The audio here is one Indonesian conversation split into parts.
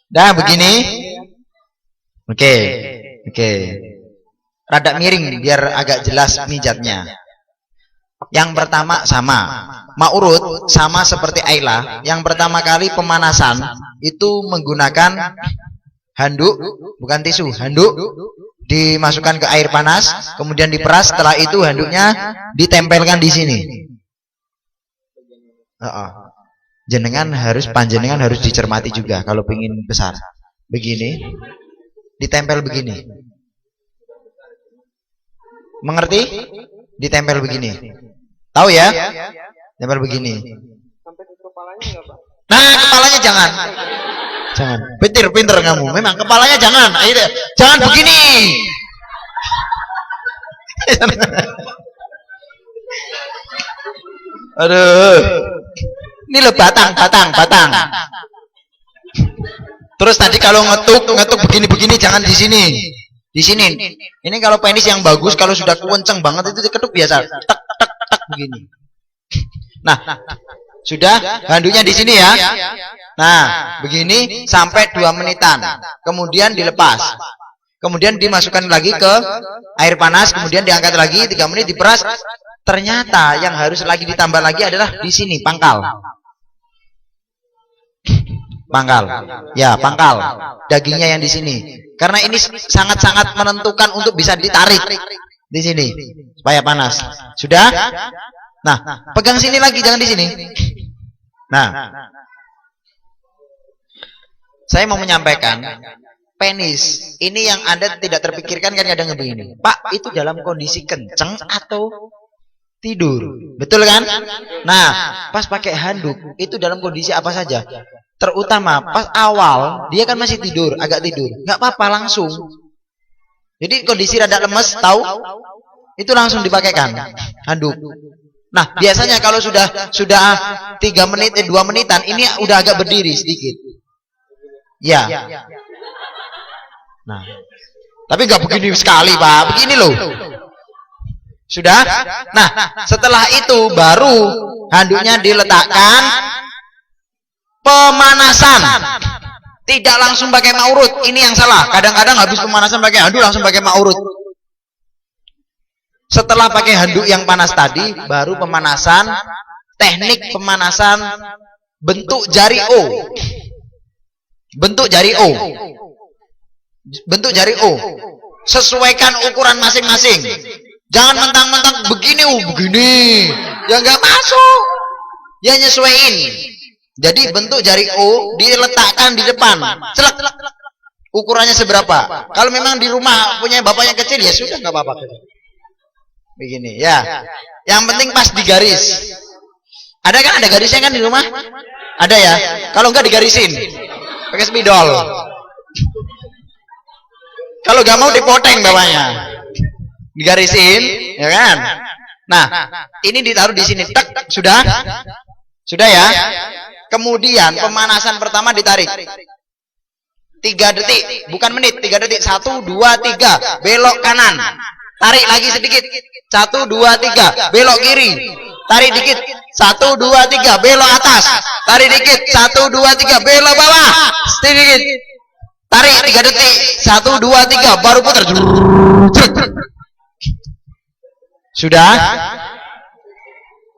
Dah begini. Oke. Oke. Rada miring biar agak jelas mijatnya. Yang pertama sama. Ma'urud sama seperti Aila. Yang pertama kali pemanasan itu menggunakan handuk, bukan tisu, handuk dimasukkan ke air panas, kemudian diperas. Setelah itu handuknya ditempelkan di sini. Panjenengan harus dicermati juga kalau ingin besar. Begini, ditempel begini. Mengerti? Ditempel begini. Tahu ya? Tempel begini. Sampai ke kepalanya enggak, Pak? Nah, kepalanya jangan. Jangan. Pinter kamu. Memang kepalanya jangan. Jangan begini. Aduh. Ini loh batang. Terus tadi kalau ngetuk begini jangan di sini. Di sini. Ini kalau penis yang bagus kalau sudah kenceng banget itu diketuk biasa. Tak begini. Nah, sudah handuknya di sini ya. Nah, begini sampai 2 menitan. Kemudian dilepas. Kemudian dimasukkan lagi ke air panas, kemudian diangkat lagi 3 menit diperas. Ternyata yang harus lagi ditambah lagi adalah di sini pangkal. Ya, pangkal. Dagingnya yang di sini. Karena ini sangat-sangat menentukan untuk bisa ditarik di sini supaya panas. Sudah? Nah, pegang sini lagi, jangan di sini. Nah, saya mau menyampaikan penis ini yang Anda tidak terpikirkan kan kadang begini. Pak, itu dalam kondisi kenceng atau tidur? Betul kan? Nah, pas pakai handuk itu dalam kondisi apa saja? Terutama pas awal dia kan masih tidur, agak tidur. Nggak apa-apa langsung. Jadi kondisi rada lemes, tahu? Itu langsung dipakaikan handuk. Nah, biasanya kalau sudah 2 menitan ini udah agak berdiri sedikit. Ya. Nah. Tapi nggak begini sekali, Pak. Begini loh. Sudah? Nah, setelah itu baru handuknya diletakkan pemanasan. Tidak langsung pakai ma'urud. Ini yang salah. Kadang-kadang habis pemanasan pakai handuk langsung pakai ma'urud. Setelah pakai handuk yang panas tadi, baru pemanasan, teknik pemanasan bentuk jari O. Bentuk jari O. Bentuk jari O. Sesuaikan ukuran masing-masing. Jangan mentang-mentang begini, begini. Ya nggak masuk. Ya nyesuaiin. Jadi bentuk jari O diletakkan di depan. Celak. Ukurannya seberapa? Kalau memang di rumah punya bapaknya kecil, ya sudah nggak apa-apa. Begini ya. Yang penting pas di garis. Ada kan, ada garisnya kan di rumah? Ada ya. Kalau enggak digarisin. Pakai spidol. Kalau enggak mau dipoteng bawahnya. Digarisin, ya kan? Nah, ini ditaruh di sini. Tek, sudah? Sudah ya? Kemudian pemanasan pertama ditarik. 3 detik, bukan menit, 3 detik. 1 2 3, belok kanan. Tarik lagi sedikit. 1 2 3, belok kiri. Tarik dikit. 1 2 3, belok atas. Tarik dikit. 1 2 3, belok bawah. Sedikit. Tarik 3 detik. 1 2 3, baru putar. Sudah?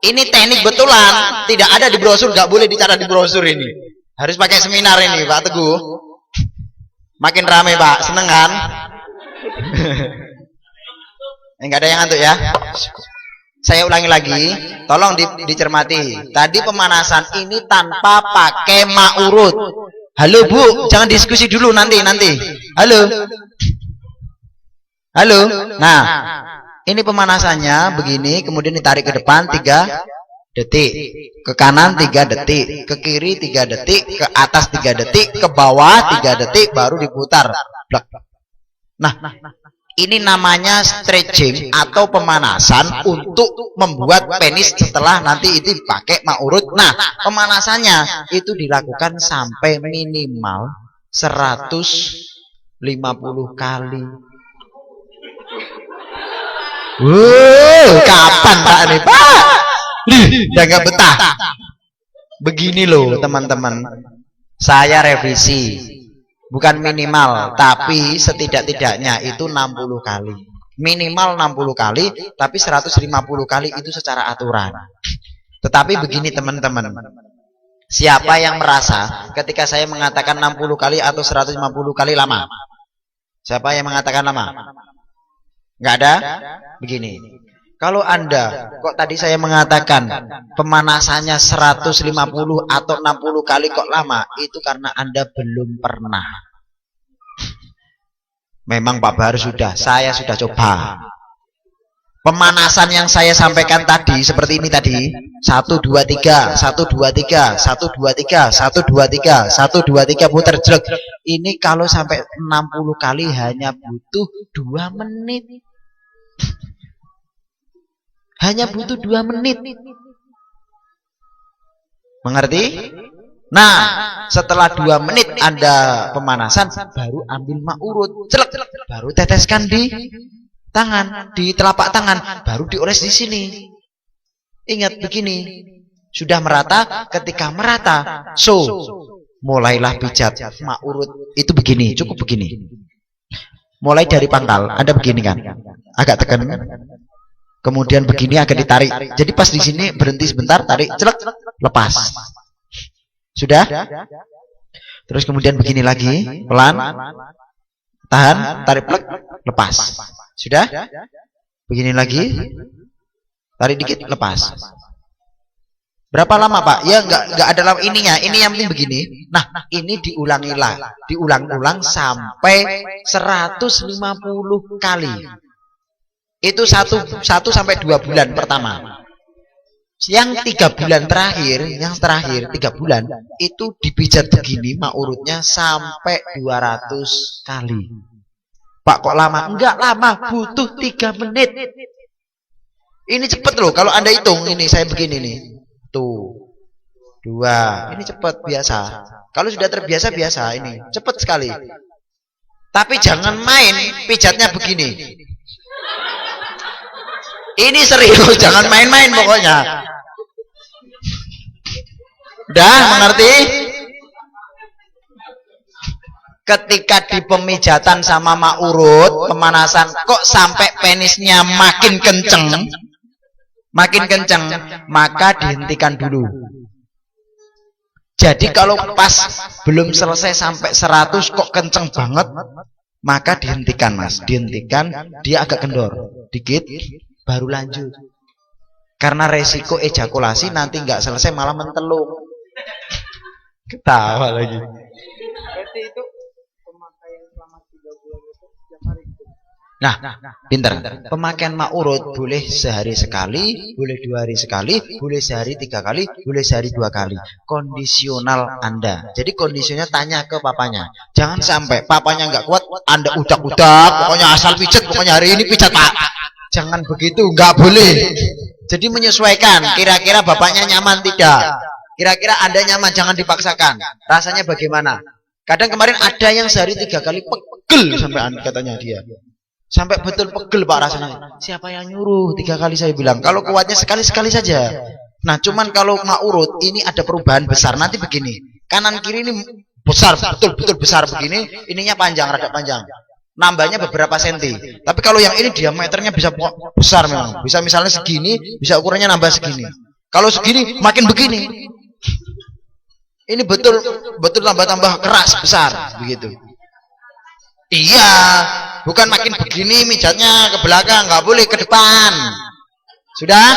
Ini teknik betulan, tidak ada di brosur, nggak boleh dicatat di brosur ini. Harus pakai seminar ini, Pak Teguh. Makin rame, Pak. Seneng kan? Enggak ada yang ngantuk ya. Saya ulangi lagi, tolong dicermati. Tadi pemanasan ini tanpa pakai ma'urud. Halo Bu, jangan diskusi dulu nanti. Halo. Nah, ini pemanasannya begini, kemudian ditarik ke depan 3 detik, ke kanan 3 detik, ke kiri 3 detik, ke atas 3 detik, ke bawah 3 detik, baru diputar. Nah, ini namanya stretching atau pemanasan untuk membuat penis setelah nanti itu dipakai ma'urud. Nah, pemanasannya itu dilakukan sampai minimal 150 kali. Kapan Pak nih Pak? Udah gak betah. Begini loh teman-teman. Saya revisi. Bukan minimal, tapi setidak-tidaknya itu 60 kali. Minimal 60 kali, tapi 150 kali itu secara aturan. Tetapi begini teman-teman, siapa yang merasa ketika saya mengatakan 60 kali atau 150 kali lama? Siapa yang mengatakan lama? Nggak ada? Begini, kalau Anda, kok tadi saya mengatakan pemanasannya 150 atau 60 kali kok lama, itu karena Anda belum pernah. Memang Pak Bahar sudah, saya sudah coba. Pemanasan yang saya sampaikan tadi seperti ini tadi, 1 2 3, 1 2 3, 1 2 3, 1 2 3, 1 2 3 putar jelek. Ini kalau sampai 60 kali hanya butuh 2 menit. Hanya butuh 2 menit. Mengerti? Nah, setelah 2 menit Anda pemanasan, baru ambil ma'urut, celek, baru teteskan di tangan, di telapak tangan, baru dioles di sini. Ingat begini, sudah merata, ketika merata, mulailah pijat ma'urut. Itu begini, cukup begini. Mulai dari pangkal, Anda begini kan, agak tekan, kemudian begini agak ditarik. Jadi pas di sini berhenti sebentar, tarik, celek, lepas. Sudah? Terus kemudian begini lagi, pelan, tahan, tarik plek, lepas. Sudah? Begini lagi, tarik dikit, lepas. Berapa lama Pak? Ya nggak ada lama ininya. Ini yang penting begini. Nah, ini diulang-ulang sampai 150 kali. Itu 1 sampai 2 bulan pertama. Yang 3 bulan terakhir, 3 bulan itu dipijat begini ma'urutnya sampai 200 kali. Pak kok lama? Enggak lama, butuh 3 menit. Ini cepet loh kalau Anda hitung ini saya begini nih. Tuh. 2. Ini cepet biasa. Kalau sudah terbiasa biasa ini, cepet sekali. Tapi jangan main pijatnya begini. Ini serius, jangan main-main pokoknya. Udah mengerti? Ketika di pemijatan sama ma'urut, pemanasan, kok sampai penisnya makin kenceng, maka dihentikan dulu. Jadi kalau pas belum selesai sampai 100 kok kenceng banget, maka dihentikan Mas, dihentikan, dia agak kendor dikit, baru lanjut. Karena resiko ejakulasi nanti nggak selesai malah mentelung. Ketawa lagi. Berarti itu pemakaian selama 3 bulan itu setiap hari gitu. Nah, pinter. Pemakaian ma'urut boleh sehari sekali, boleh 2 hari sekali, boleh sehari 3 kali, boleh sehari 2 kali. Kondisional Anda. Jadi kondisinya tanya ke papanya. Jangan sampai papanya nggak kuat, Anda udak-udak, pokoknya asal pijat, pokoknya hari ini pijat Pak. Jangan begitu, nggak boleh. Jadi menyesuaikan, kira-kira bapaknya nyaman tidak? Kira-kira Anda nyaman, jangan dipaksakan. Rasanya bagaimana? Kadang kemarin ada yang sehari 3 kali pegel sampai katanya dia. Sampai betul pegel Pak rasanya. Siapa yang nyuruh 3 kali saya bilang. Kalau kuatnya sekali-sekali saja. Nah cuman kalau ma'urut ini ada perubahan besar. Nanti begini. Kanan kiri ini besar, betul-betul besar begini. Ininya panjang, rada panjang. Nambahnya beberapa senti. Tapi kalau yang ini diameternya bisa besar memang. Bisa misalnya segini, bisa ukurannya nambah segini. Kalau segini makin begini. Ini betul tambah keras besar begitu. Iya, bukan makin begini mijatnya ke belakang, nggak boleh ke depan. Sudah?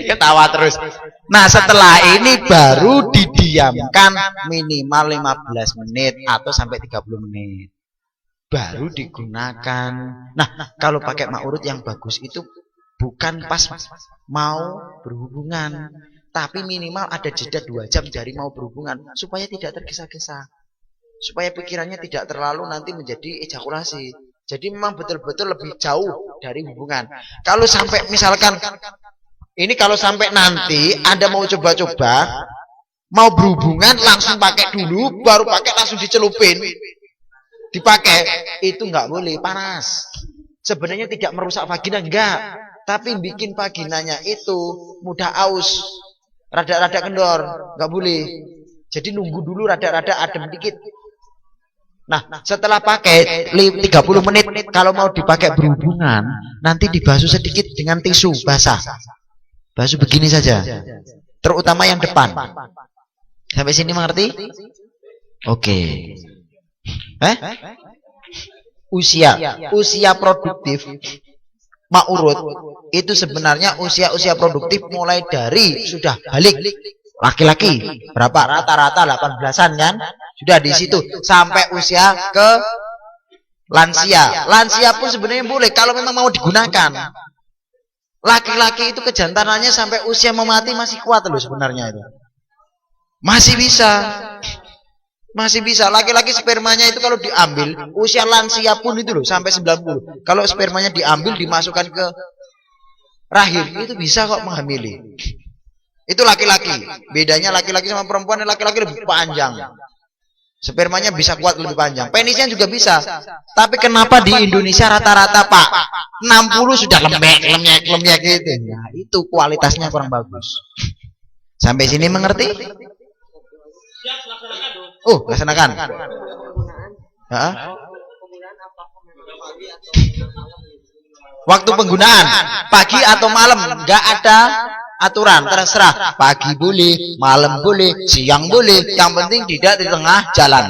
Ketawa terus. Nah, setelah ini baru didiamkan minimal 15 menit atau sampai 30 menit. Baru digunakan. Nah, kalau pakai ma'urut yang bagus itu bukan pas mau berhubungan, tapi minimal ada jeda 2 jam dari mau berhubungan supaya tidak tergesa-gesa, supaya pikirannya tidak terlalu nanti menjadi ejakulasi. Jadi memang betul-betul lebih jauh dari hubungan. Kalau sampai misalkan ini, kalau sampai nanti Anda mau coba-coba mau berhubungan langsung pakai dulu, baru pakai langsung dicelupin, dipakai, itu nggak boleh, panas. Sebenarnya tidak merusak vagina, enggak, tapi bikin vaginanya itu mudah aus, rada-rada kendor, nggak boleh. Jadi nunggu dulu rada-rada adem dikit, Nah, setelah pakai 30 menit, kalau mau dipakai berhubungan, nanti dibasuh sedikit dengan tisu basah. Basuh begini saja. Terutama yang depan. Sampai sini mengerti? Oke. Usia produktif ma'urud itu sebenarnya usia produktif mulai dari sudah balik. Laki-laki berapa? Rata-rata 18-an kan? Sudah di situ sampai usia ke lansia. Lansia pun sebenarnya boleh kalau memang mau digunakan. Laki-laki itu kejantanannya sampai usia memati masih kuat loh sebenarnya itu. Masih bisa. Masih bisa. Laki-laki spermanya itu kalau diambil usia lansia pun itu loh sampai 90. Kalau spermanya diambil dimasukkan ke rahim itu bisa kok menghamili. Itu laki-laki. Bedanya laki-laki sama perempuan, laki-laki lebih panjang. Spermanya bisa kuat lebih panjang. Penisnya juga bisa. Tapi kenapa di Indonesia rata-rata Pak 60 sudah lembek gitu. Nah, itu kualitasnya kurang bagus. Sampai sini mengerti? Oh, laksanakan. Waktu penggunaan pagi atau malam enggak ada aturan, terserah. Pagi boleh, malam boleh, siang boleh. Yang penting tidak di tengah jalan.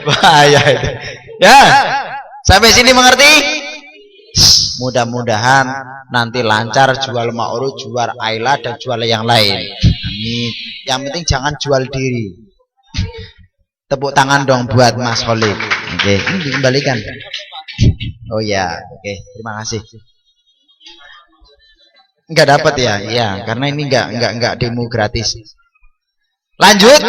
Bahaya itu. Ya, sampai sini mengerti? Mudah-mudahan nanti lancar jual ma'ruf, jual Ayla dan jual yang lain. Amin. Yang penting jangan jual diri. Tepuk tangan dong buat Mas Khalid. Oke, ini dikembalikan. Oh ya, oke, terima kasih. Enggak dapat ya, iya, karena ini enggak demo gratis. Lanjut.